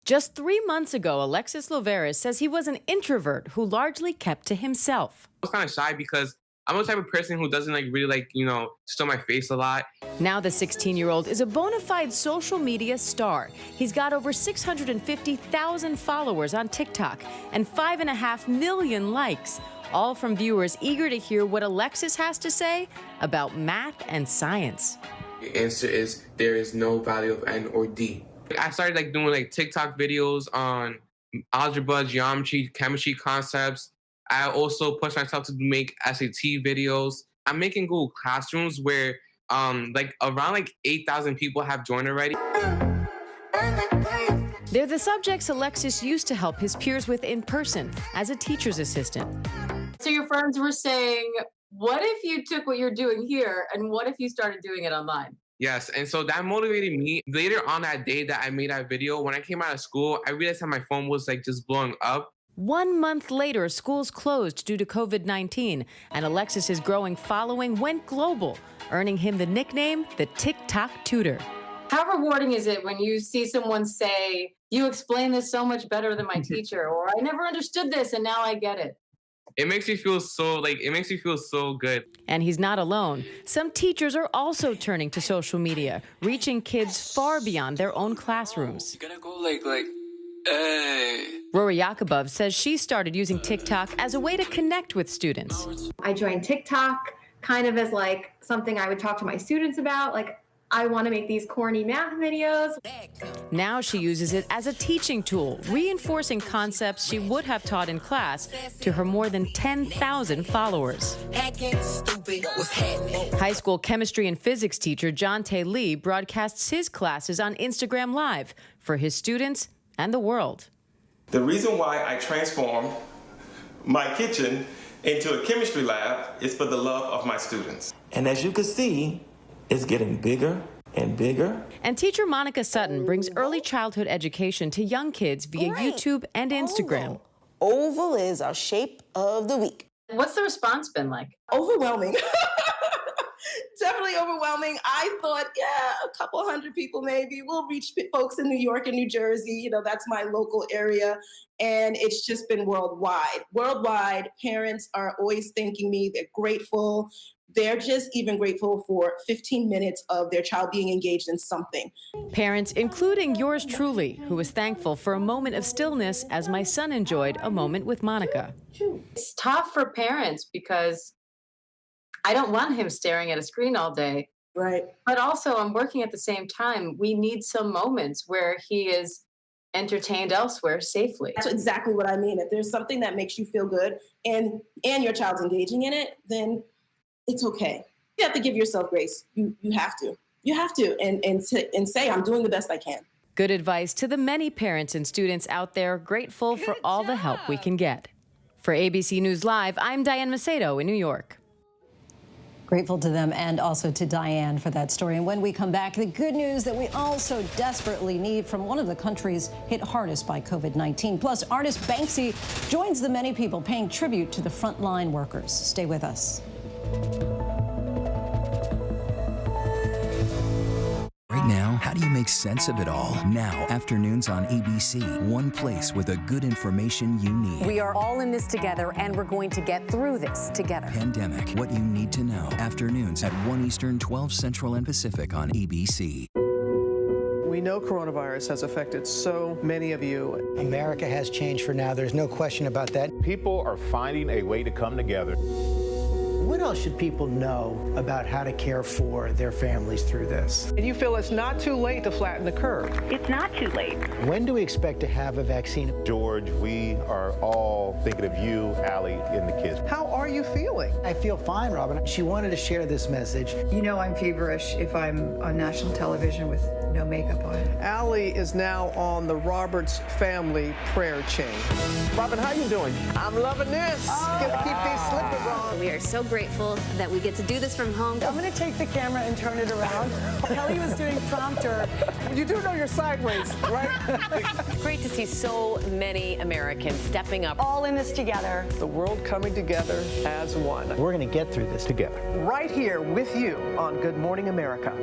Just 3 months ago, Alexis Loveris says he was an introvert who largely kept to himself. I was kind of shy because I'm the type of person who doesn't really show my face a lot. Now the 16-year-old is a bona fide social media star. He's got over 650,000 followers on TikTok and 5.5 million likes, all from viewers eager to hear what Alexis has to say about math and science. The answer is there is no value of N or D. I started doing TikTok videos on algebra, geometry, chemistry concepts. I also pushed myself to make SAT videos. I'm making Google Classrooms where around 8,000 people have joined already. They're the subjects Alexis used to help his peers with in person as a teacher's assistant. So your friends were saying, what if you took what you're doing here and what if you started doing it online? Yes, and so that motivated me. Later on that day that I made that video, when I came out of school, I realized that my phone was just blowing up. 1 month later, schools closed due to COVID-19, and Alexis's growing following went global, earning him the nickname the TikTok Tutor. How rewarding is it when you see someone say, you explain this so much better than my teacher, or I never understood this and now I get it? It makes me feel so good. And he's not alone. Some teachers are also turning to social media, reaching kids far beyond their own classrooms. You gotta go hey. Rory Yakubov says she started using TikTok as a way to connect with students. I joined TikTok kind of as something I would talk to my students about. I want to make these corny math videos. Now she uses it as a teaching tool, reinforcing concepts she would have taught in class to her more than 10,000 followers. High school chemistry and physics teacher John Tae Lee broadcasts his classes on Instagram Live for his students and the world. The reason why I transformed my kitchen into a chemistry lab is for the love of my students. And as you can see, it's getting bigger and bigger. And teacher Monica Sutton brings early childhood education to young kids via YouTube and Instagram. Oval is our shape of the week. What's the response been like? Overwhelming. Definitely overwhelming. I thought, a couple hundred people maybe. We'll reach folks in New York and New Jersey. That's my local area. And it's just been worldwide. Worldwide, parents are always thanking me. They're grateful. They're just even grateful for 15 minutes of their child being engaged in something. Parents, including yours truly, who was thankful for a moment of stillness as my son enjoyed a moment with Monica. It's tough for parents because I don't want him staring at a screen all day. Right. But also I'm working at the same time. We need some moments where he is entertained elsewhere safely. That's exactly what I mean. If there's something that makes you feel good and your child's engaging in it, then it's okay. You have to give yourself grace. You have to. You have to. And say, I'm doing the best I can. Good advice to the many parents and students out there grateful for all the help we can get. For ABC News Live, I'm Diane Macedo in New York. Grateful to them and also to Diane for that story. And when we come back, the good news that we all so desperately need from one of the countries hit hardest by COVID-19. Plus, artist Banksy joins the many people paying tribute to the frontline workers. Stay with us. Right now, how do you make sense of it all? Now, afternoons on ABC, one place with the good information you need. We are all in this together, and we're going to get through this together. Pandemic, what you need to know. Afternoons at 1 Eastern, 12 Central and Pacific on ABC. We know coronavirus has affected so many of you. America has changed for now. There's no question about that. People are finding a way to come together. What else should people know about how to care for their families through this? And you feel it's not too late to flatten the curve? It's not too late. When do we expect to have a vaccine? George, we are all thinking of you, Allie, and the kids. How are you feeling? I feel fine, Robin. She wanted to share this message. You know I'm feverish if I'm on national television with no makeup on. Allie is now on the Roberts family prayer chain. Robin, how you doing? I'm loving this. Gonna keep these slippers on. We are so grateful that we get to do this from home. I'm gonna take the camera and turn it around. Kelly was doing prompter. You do know you're sideways, right? It's great to see so many Americans stepping up. All in this together. The world coming together as one. We're gonna get through this together. Right here with you on Good Morning America.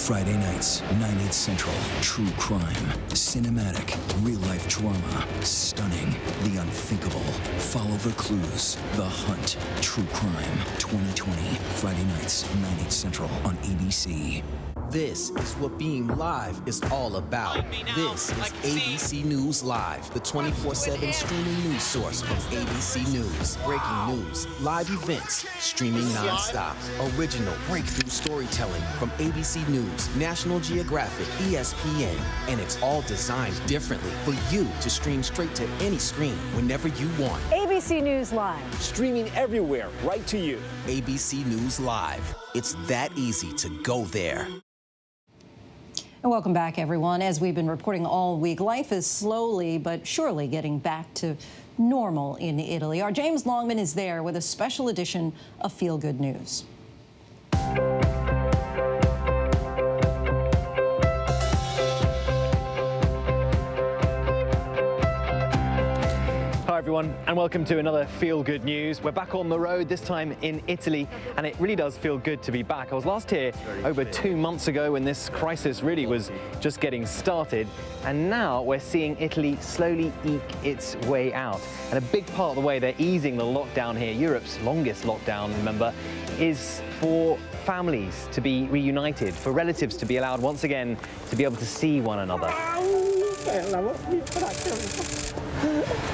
Friday nights, 9/8 Central. True crime, cinematic, real-life drama, stunning, the unthinkable. Follow the clues. The Hunt. True crime. 2020. Friday nights, 9/8 Central on ABC. This is what being live is all about. This is ABC News Live, the 24/7 streaming news source from ABC News. Breaking news, live events, streaming nonstop. Original breakthrough storytelling from ABC News, National Geographic, ESPN, and it's all designed differently for you to stream straight to any screen whenever you want. ABC News Live. Streaming everywhere, right to you. ABC News Live. It's that easy to go there. And welcome back, everyone. As we've been reporting all week, life is slowly but surely getting back to normal in Italy. Our James Longman is there with a special edition of Feel Good News. Hi everyone, and welcome to another Feel Good News. We're back on the road, this time in Italy, and it really does feel good to be back. I was last here over 2 months ago when this crisis really was just getting started, and now we're seeing Italy slowly eke its way out. And a big part of the way they're easing the lockdown here, Europe's longest lockdown, remember, is for families to be reunited, for relatives to be allowed once again to be able to see one another.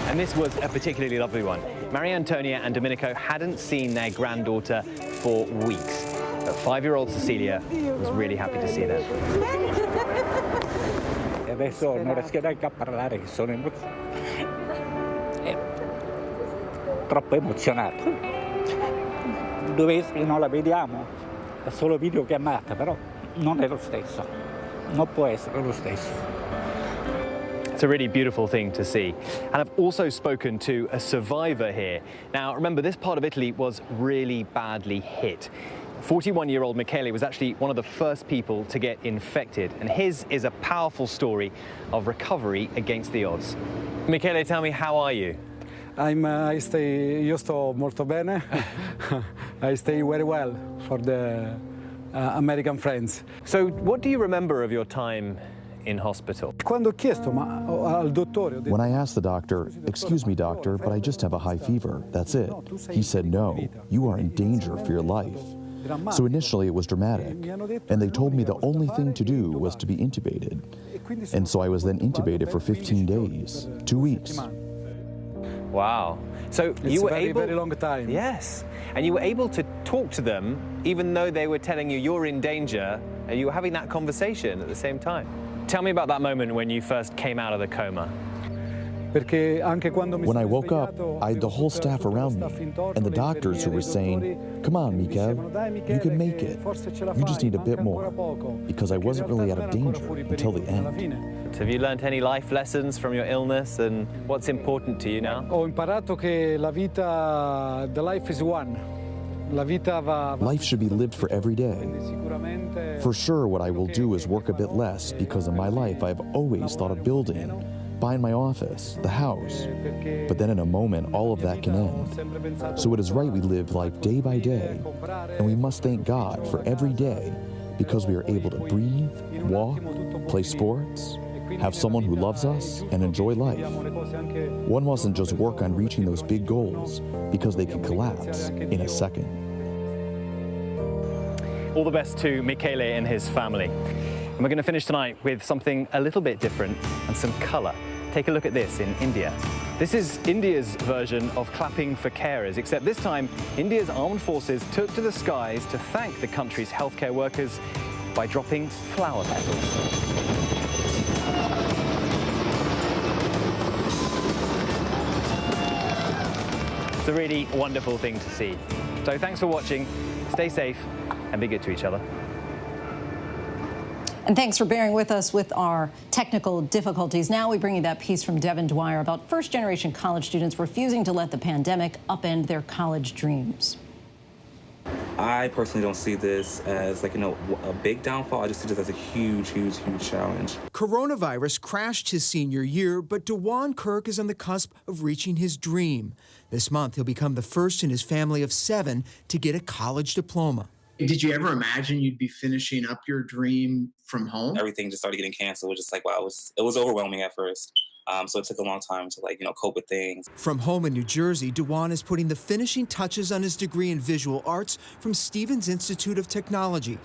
And this was a particularly lovely one. Maria Antonia and Domenico hadn't seen their granddaughter for weeks, but 5-year-old Cecilia was really happy to see them. Adesso non riesco neanche a parlare, sono troppo emozionato. 2 mesi che non la vediamo, è solo videochiamata, però non è lo stesso, non può essere lo stesso. It's a really beautiful thing to see. And I've also spoken to a survivor here. Now, remember, this part of Italy was really badly hit. 41-year-old Michele was actually one of the first people to get infected, and his is a powerful story of recovery against the odds. Michele, tell me, how are you? Io sto molto bene. I stay very well for the American friends. So, what do you remember of your time in hospital? When I asked the doctor, "Excuse me, doctor, but I just have a high fever. That's it." He said, "No, you are in danger for your life." So initially it was dramatic, and they told me the only thing to do was to be intubated. And so I was then intubated for 15 days, 2 weeks. Wow. So you were able... very long time. Yes. And you were able to talk to them, even though they were telling you you're in danger, and you were having that conversation at the same time. Tell me about that moment when you first came out of the coma. When I woke up, I had the whole staff around me, and the doctors who were saying, "Come on, Mikel, you can make it. You just need a bit more," because I wasn't really out of danger until the end. Have you learned any life lessons from your illness, and what's important to you now? Ho imparato che the life is one. Life should be lived for every day. For sure, what I will do is work a bit less, because in my life I've always thought of building, buying my office, the house. But then in a moment, all of that can end. So it is right we live life day by day, and we must thank God for every day, because we are able to breathe, walk, play sports, have someone who loves us, and enjoy life. One mustn't just work on reaching those big goals, because they can collapse in a second. All the best to Michele and his family. And we're going to finish tonight with something a little bit different and some colour. Take a look at this in India. This is India's version of clapping for carers, except this time India's armed forces took to the skies to thank the country's healthcare workers by dropping flower petals. It's a really wonderful thing to see. So thanks for watching, stay safe and be good to each other. And thanks for bearing with us with our technical difficulties. Now we bring you that piece from Devin Dwyer about first-generation college students refusing to let the pandemic upend their college dreams. I personally don't see this as, like, a big downfall. I just see this as a huge, huge, huge challenge. Coronavirus crashed his senior year, but DeJuan Kirk is on the cusp of reaching his dream. This month, he'll become the first in his family of 7 to get a college diploma. Did you ever imagine you'd be finishing up your dream from home? Everything just started getting canceled. It was just like, wow, it was overwhelming at first. So it took a long time to cope with things. From home in New Jersey, Dewan is putting the finishing touches on his degree in visual arts from Stevens Institute of Technology.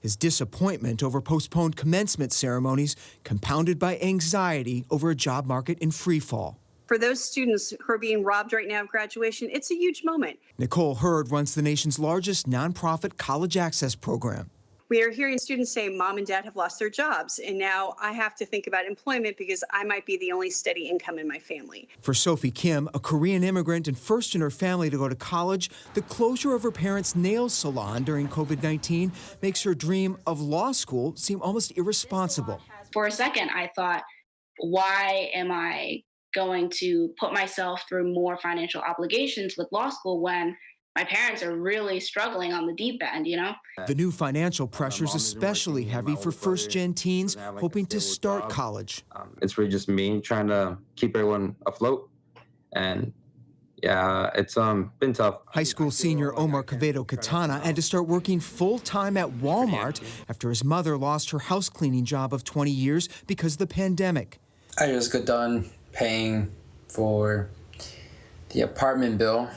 His disappointment over postponed commencement ceremonies compounded by anxiety over a job market in freefall. For those students who are being robbed right now of graduation, it's a huge moment. Nicole Hurd runs the nation's largest nonprofit college access program. We are hearing students say mom and dad have lost their jobs, and now I have to think about employment because I might be the only steady income in my family. For Sophie Kim, a Korean immigrant and first in her family to go to college, the closure of her parents' nail salon during COVID-19 makes her dream of law school seem almost irresponsible. For a second, I thought, why am I going to put myself through more financial obligations with law school when my parents are really struggling on the deep end, you know? The new financial pressure is especially heavy for first-gen teens hoping to start college. It's really just me trying to keep everyone afloat. And yeah, it's been tough. High school senior Omar Cavedo Katana had to start working full-time at Walmart after his mother lost her house cleaning job of 20 years because of the pandemic. I just got done paying for the apartment bill,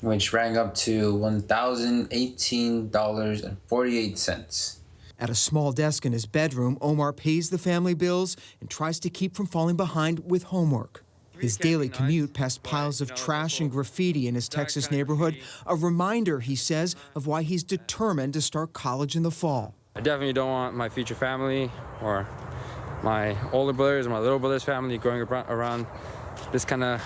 which rang up to $1,018.48. At a small desk in his bedroom, Omar pays the family bills and tries to keep from falling behind with homework. His daily commute past piles of trash and graffiti in his Texas neighborhood, a reminder, he says, of why he's determined to start college in the fall. I definitely don't want my future family or my older brothers or my little brother's family growing around this kind of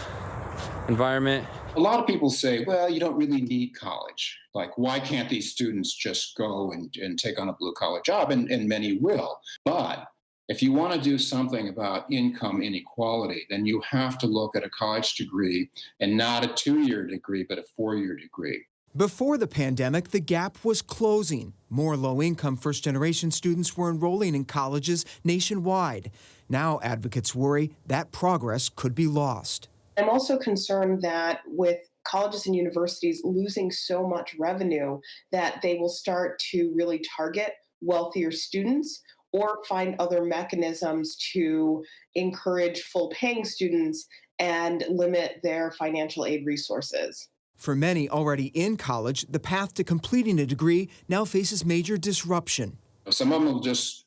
environment. A lot of people say, well, you don't really need college. Like, why can't these students just go and take on a blue-collar job? And many will. But if you want to do something about income inequality, then you have to look at a college degree and not a 2-year degree, but a 4-year degree. Before the pandemic, the gap was closing. More low-income first-generation students were enrolling in colleges nationwide. Now advocates worry that progress could be lost. I'm also concerned that with colleges and universities losing so much revenue that they will start to really target wealthier students or find other mechanisms to encourage full-paying students and limit their financial aid resources. For many already in college, the path to completing a degree now faces major disruption. Some of them will just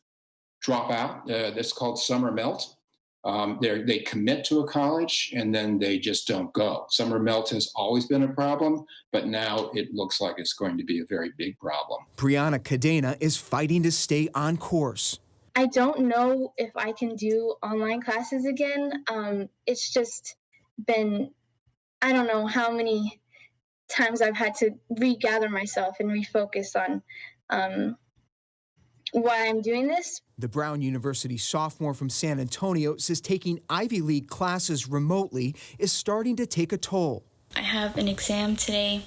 drop out. That's called summer melt. They commit to a college and then they just don't go. Summer melt has always been a problem, but now it looks like it's going to be a very big problem. Brianna Cadena is fighting to stay on course. I don't know if I can do online classes again. It's just been, I don't know how many times I've had to regather myself and refocus on why I'm doing this. The Brown University sophomore from San Antonio says taking Ivy League classes remotely is starting to take a toll. I have an exam today.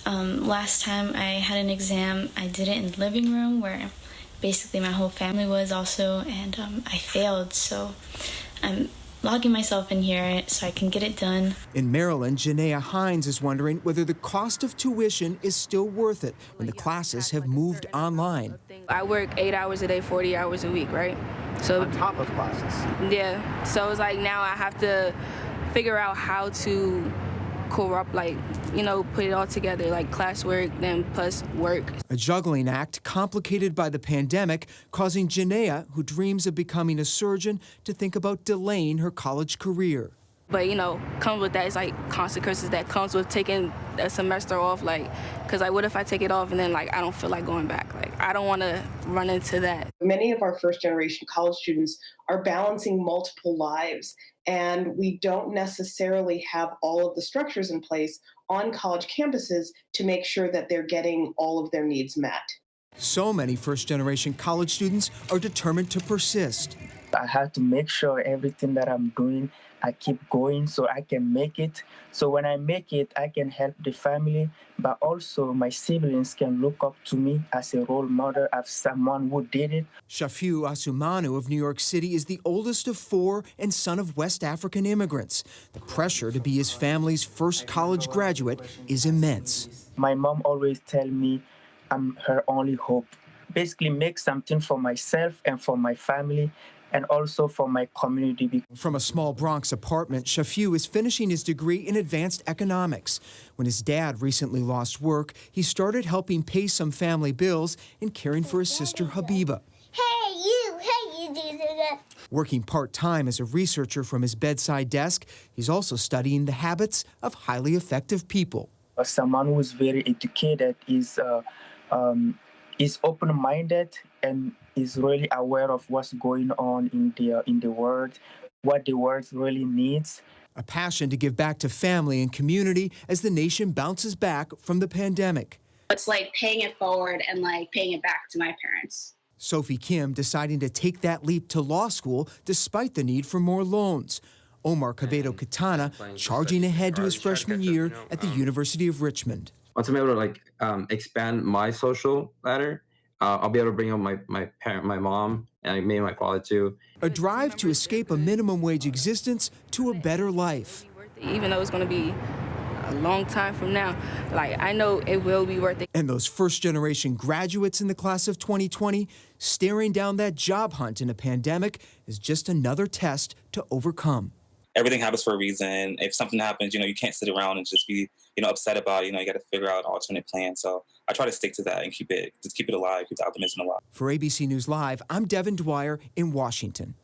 Last time I had an exam, I did it in the living room where basically my whole family was also, and I failed. So I'm logging myself in here so I can get it done. In Maryland, Janaea Hines is wondering whether the cost of tuition is still worth it when the classes have moved online. I work 8 hours a day, 40 hours a week, right? So on top of classes. Yeah. So it's like now I have to figure out how to put it all together, like classwork, then plus work. A juggling act complicated by the pandemic, causing Janaea, who dreams of becoming a surgeon, to think about delaying her college career. But, comes with that, it's like consequences that comes with taking a semester off, because what if I take it off and then, I don't feel like going back? I don't want to run into that. Many of our first-generation college students are balancing multiple lives, and we don't necessarily have all of the structures in place on college campuses to make sure that they're getting all of their needs met. So many first-generation college students are determined to persist. I have to make sure everything that I'm doing, I keep going so I can make it. So when I make it, I can help the family, but also my siblings can look up to me as a role model of someone who did it. Shafiu Asumanu of New York City is the oldest of 4 and son of West African immigrants. The pressure to be his family's first college graduate is immense. My mom always tells me, I'm her only hope. Basically, make something for myself and for my family, and also for my community. From a small Bronx apartment, Shafiu is finishing his degree in advanced economics. When his dad recently lost work, he started helping pay some family bills and caring for his sister Habiba. Hey, you, Working part-time as a researcher from his bedside desk, he's also studying the habits of highly effective people. Someone who is very educated is open-minded and is really aware of what's going on in the world, what the world really needs. A passion to give back to family and community as the nation bounces back from the pandemic. It's like paying it forward and like paying it back to my parents. Sophie Kim deciding to take that leap to law school despite the need for more loans. Omar Cavedo Katana charging ahead to his freshman year at the University of Richmond. Once I'm able to expand my social ladder, I'll be able to bring up my mom, and maybe my father too. A drive to escape a minimum wage existence to a better life. Even though it's going to be a long time from now, like I know it will be worth it. And those first-generation graduates in the class of 2020 staring down that job hunt in a pandemic is just another test to overcome. Everything happens for a reason. If something happens, you can't sit around and just be, upset about it. You got to figure out an alternate plan. So I try to stick to that and keep it alive, keep the optimism alive. For ABC News Live, I'm Devin Dwyer in Washington.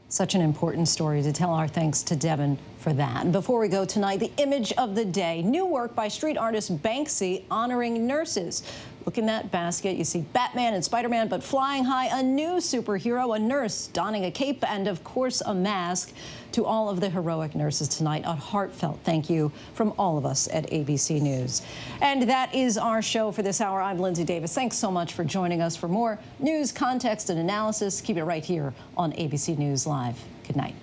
Such an important story to tell our thanks to Devin for that. Before we go tonight, the image of the day. New work by street artist Banksy honoring nurses. Look in that basket. You see Batman and Spider-Man, but flying high, a new superhero, a nurse donning a cape and, of course, a mask. To all of the heroic nurses tonight, a heartfelt thank you from all of us at ABC News. And that is our show for this hour. I'm Lindsay Davis. Thanks so much for joining us. For more news, context, and analysis, keep it right here on ABC News Live. Good night.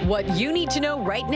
What you need to know right now.